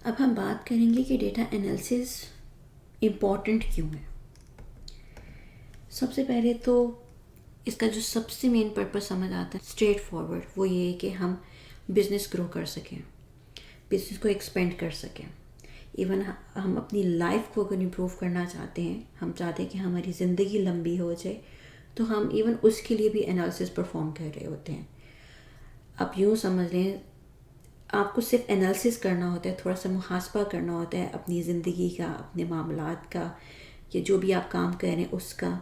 اب ہم بات کریں گے کہ ڈیٹا انالیسس امپورٹنٹ کیوں ہے. سب سے پہلے تو اس کا جو سب سے مین پرپس سمجھ آتا ہے اسٹریٹ فارورڈ، وہ یہ ہے کہ ہم بزنس گرو کر سکیں، بزنس کو ایکسپینڈ کر سکیں. ایون ہم اپنی لائف کو اگر امپروو کرنا چاہتے ہیں، ہم چاہتے ہیں کہ ہماری زندگی لمبی ہو جائے، تو ہم ایون اس کے لیے بھی انالیسس پرفارم کر رہے ہوتے ہیں. آپ یوں سمجھ لیں، آپ کو صرف انالیسس کرنا ہوتا ہے، تھوڑا سا محاسبہ کرنا ہوتا ہے اپنی زندگی کا، اپنے معاملات کا، کہ جو بھی آپ کام کر رہے ہیں اس کا،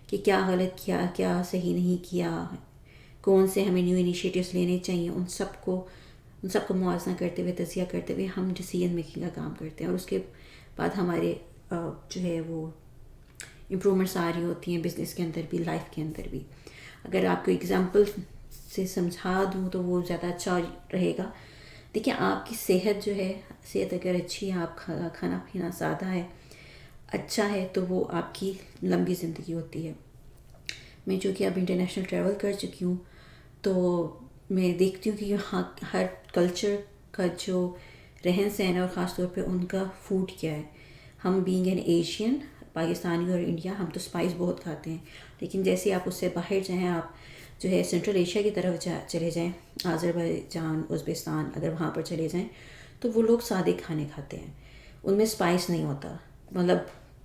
کہ کیا غلط کیا، کیا صحیح نہیں کیا، کون سے ہمیں نیو انیشیٹیوز لینے چاہیے. ان سب کو موازنہ کرتے ہوئے، تجزیہ کرتے ہوئے ہم ڈیسیژن میکنگ کا کام کرتے ہیں. اور اس کے بعد ہمارے جو ہے وہ امپرومنٹس آ رہی ہوتی ہیں بزنس کے اندر بھی، لائف کے اندر بھی. اگر آپ کو اگزامپل سے سمجھا دوں تو وہ زیادہ اچھا رہے گا. دیکھیں، آپ کی صحت جو ہے، صحت اگر اچھی ہے، آپ کھانا پینا سادہ ہے، اچھا ہے، تو وہ آپ کی لمبی زندگی ہوتی ہے. میں چونکہ اب انٹرنیشنل ٹریول کر چکی ہوں، تو میں دیکھتی ہوں کہ یہاں ہر کلچر کا جو رہن سہن ہے، اور خاص طور پہ ان کا فوڈ کیا ہے. ہم بینگ این ایشین، پاکستانی اور انڈیا، ہم تو اسپائس بہت کھاتے ہیں. لیکن جیسے آپ اس سے باہر جائیں، آپ جو ہے سینٹرل ایشیا کی طرف چلے جائیں، آذربائیجان، ازبکستان، اگر وہاں پر چلے جائیں تو وہ لوگ سادے کھانے کھاتے ہیں. ان میں اسپائس نہیں ہوتا، مطلب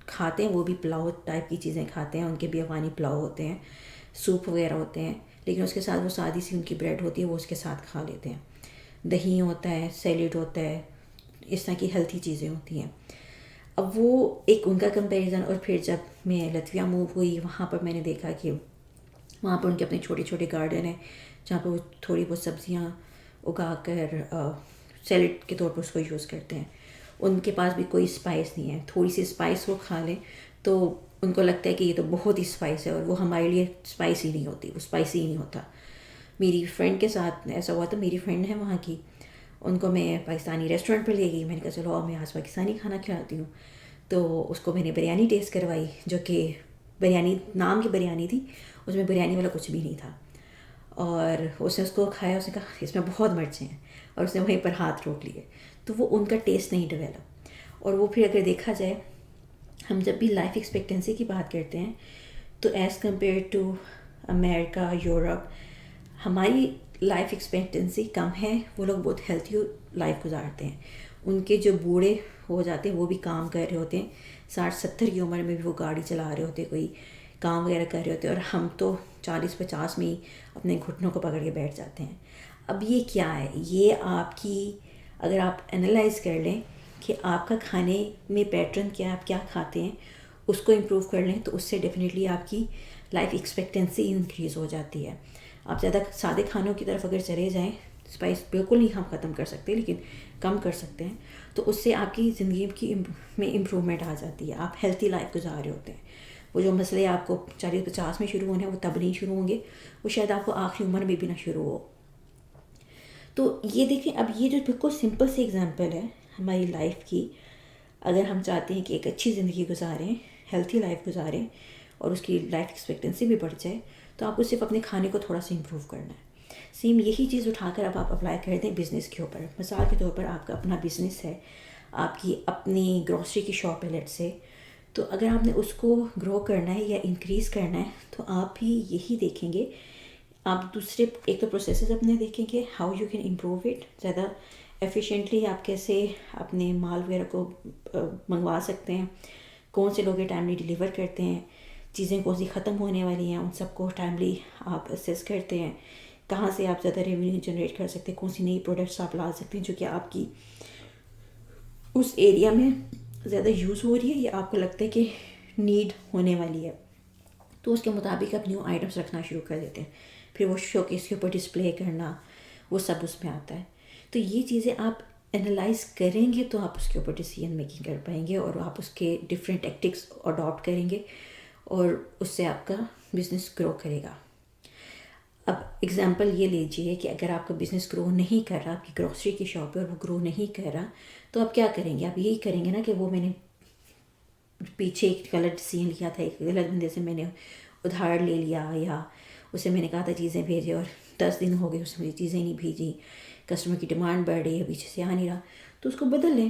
کھاتے ہیں وہ بھی پلاؤ ٹائپ کی چیزیں کھاتے ہیں، ان کے بھی افغانی پلاؤ ہوتے ہیں، سوپ وغیرہ ہوتے ہیں، لیکن اس کے ساتھ وہ سادی سی ان کی بریڈ ہوتی ہے، وہ اس کے ساتھ کھا لیتے ہیں. دہی ہوتا ہے، سیلیڈ ہوتا ہے، اس طرح کی ہیلتھی چیزیں ہوتی ہیں. اب وہ ایک ان کا کمپیریزن. اور پھر جب میں لتویہ موو ہوئی، وہاں پر میں نے دیکھا کہ وہاں پر ان کے اپنے چھوٹے چھوٹے گارڈن ہیں، جہاں پہ وہ تھوڑی بہت سبزیاں اگا کر سیلیڈ کے طور پر اس کو یوز کرتے ہیں. ان کے پاس بھی کوئی اسپائس نہیں ہے. تھوڑی سی اسپائس وہ کھا لیں تو ان کو لگتا ہے کہ یہ تو بہت ہی اسپائس ہے، اور وہ ہمارے لیے اسپائس ہی نہیں ہوتی، وہ اسپائسی ہی نہیں ہوتا. میری فرینڈ کے ساتھ ایسا ہوا تھا. میری فرینڈ ہے وہاں کی، ان کو میں پاکستانی ریسٹورنٹ پہ لے گئی. میں نے کہا چلو میں آج پاکستانی کھانا کھلاتی ہوں. تو اس کو میں نے بریانی ٹیسٹ کروائی، جو کہ بریانی نام کی بریانی تھی، اس میں بریانی والا کچھ بھی نہیں تھا. اور اس نے اس کو کھایا، اس نے کہا اس میں بہت مرچیں ہیں، اور اس نے وہیں پر ہاتھ روک لیے. تو وہ ان کا ٹیسٹ نہیں ڈیولپ. اور وہ پھر اگر دیکھا جائے، ہم جب بھی لائف ایکسپیکٹنسی کی بات کرتے ہیں تو as compare to America, Europe, ہماری لائف ایکسپیکٹنسی کم ہے. وہ لوگ بہت ہیلتھی لائف گزارتے ہیں. ان کے جو بوڑھے ہو جاتے ہیں وہ بھی کام کر رہے ہوتے ہیں، 60-70 کی عمر میں بھی وہ گاڑی چلا رہے ہوتے ہیں، کوئی کام وغیرہ کر رہے ہوتے ہیں. اور ہم تو 40-50 میں ہی اپنے گھٹنوں کو پکڑ کے بیٹھ جاتے ہیں. اب یہ کیا ہے؟ یہ آپ کی، اگر آپ انالائز کر لیں کہ آپ کا کھانے میں پیٹرن کیا ہے، آپ کیا کھاتے ہیں، اس کو امپروو کر لیں، تو اس سے ڈیفینیٹلی آپ کی لائف ایکسپیکٹنسی انکریز ہو جاتی ہے. آپ زیادہ سادے کھانوں کی طرف اگر چلے جائیں، اسپائس بالکل نہیں ہم ختم کر سکتے لیکن کم کر سکتے ہیں، تو اس سے آپ کی زندگی میں امپرومنٹ آ جاتی ہے. آپ ہیلتھی لائف گزار رہے ہوتے ہیں. وہ جو مسئلے آپ کو 40-50 میں شروع ہونے ہیں، وہ تب نہیں شروع ہوں گے، وہ شاید آپ کو آخری عمر میں بھی نہ شروع ہو. تو یہ دیکھیں، اب یہ جو بالکل سمپل سی ایگزامپل ہے ہماری لائف کی، اگر ہم چاہتے ہیں کہ ایک اچھی زندگی گزاریں، ہیلتھی لائف گزاریں، اور اس کی لائف ایکسپیکٹنسی بھی بڑھ جائے، تو آپ کو صرف اپنے کھانے کو تھوڑا سا امپروو کرنا ہے. سیم یہی چیز اٹھا کر اب آپ اپلائی کر دیں بزنس کے اوپر. مثال کے طور پر آپ کا اپنا بزنس ہے، آپ کی اپنی گروسری کی شاپ ہے لیٹ سے، تو اگر آپ نے اس کو گرو کرنا ہے یا انکریز کرنا ہے، تو آپ بھی یہی دیکھیں گے. آپ دوسرے ایک تو پروسیسز اپنے دیکھیں گے، how you can improve it, زیادہ ایفیشینٹلی آپ کیسے اپنے مال وغیرہ کو منگوا سکتے ہیں، کون سے لوگ ٹائملی ڈیلیور کرتے ہیں، چیزیں کون سی ختم ہونے والی ہیں ان سب کو ٹائملی آپ اسیس کرتے ہیں، کہاں سے آپ زیادہ ریونیو جنریٹ کر سکتے ہیں، کون سی نئی پروڈکٹس آپ لا سکتے ہیں جو کہ آپ کی اس ایریا میں زیادہ یوز ہو رہی ہے یا آپ کو لگتا ہے کہ نیڈ ہونے والی ہے. تو اس کے مطابق آپ نیو آئٹمس رکھنا شروع کر دیتے ہیں. پھر وہ شو کیس کے اوپر ڈسپلے کرنا، وہ سب اس میں آتا ہے. تو یہ چیزیں آپ انالائز کریں گے تو آپ اس کے اوپر ڈیسیژن میکنگ کر پائیں گے، اور آپ اس کے ڈفرینٹ ٹیکٹکس اڈاپٹ کریں گے، اور اس سے آپ کا بزنس گرو کرے گا. اب ایگزامپل یہ لیجئے کہ اگر آپ کا بزنس گرو نہیں کر رہا، آپ کی گروسری کی شاپ ہے اور وہ گرو نہیں کر رہا، تو آپ کیا کریں گے؟ آپ یہی کریں گے نا کہ وہ میں نے پیچھے ایک غلط ڈیسیژن لیا تھا، ایک غلط بندے سے میں نے ادھار لے لیا، یا اسے میں نے کہا تھا چیزیں بھیجے اور 10 دن ہو گئے اس نے مجھے چیزیں نہیں بھیجی، کسٹمر کی ڈیمانڈ بڑھ رہی ہے، پیچھے سے آ نہیں رہا، تو اس کو بدل لیں.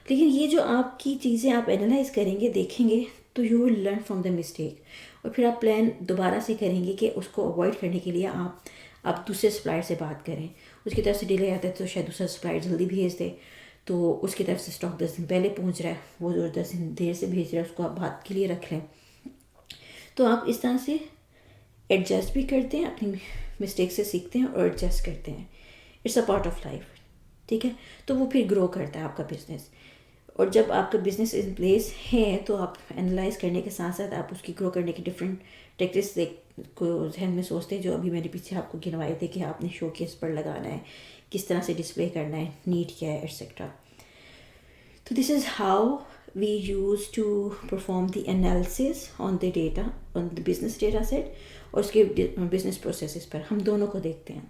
لیکن یہ جو آپ کی چیزیں آپ انالائز کریں گے, دیکھیں گے, تو you will learn from the mistake, اور پھر آپ پلان دوبارہ سے کریں گے کہ اس کو اوائڈ کرنے کے لیے آپ دوسرے سپلائر سے بات کریں. اس کی طرف سے ڈیلے آتا ہے تو شاید دوسرا سپلائر جلدی بھیج دے, تو اس کی طرف سے اسٹاک 10 دن پہلے پہنچ رہا ہے, وہ جو 10 دن دیر سے بھیج رہا ہے اس کو آپ بات کے لیے رکھ لیں. تو آپ اس طرح سے ایڈجسٹ بھی کرتے ہیں, اپنی مسٹیک سے سیکھتے ہیں اور ایڈجسٹ کرتے ہیں. It's a part of life, ٹھیک ہے. تو وہ پھر گرو کرتا ہے آپ کا بزنس, اور جب آپ کا بزنس ان پلیس ہے تو آپ انالائز کرنے کے ساتھ ساتھ آپ اس کی گرو کرنے کی ڈفرینٹ ٹیکٹکس کو ذہن میں سوچتے ہیں, جو ابھی میں نے پیچھے آپ کو گنوائے تھے کہ آپ نے شو کیس پر لگانا ہے, کس طرح سے ڈسپلے کرنا ہے, نیٹ کیا ہے, ایٹسیٹرا. تو this is how we use to perform the analysis on the data, on the business data set, اور اس کے بزنس پروسیسز پر ہم دونوں کو دیکھتے ہیں.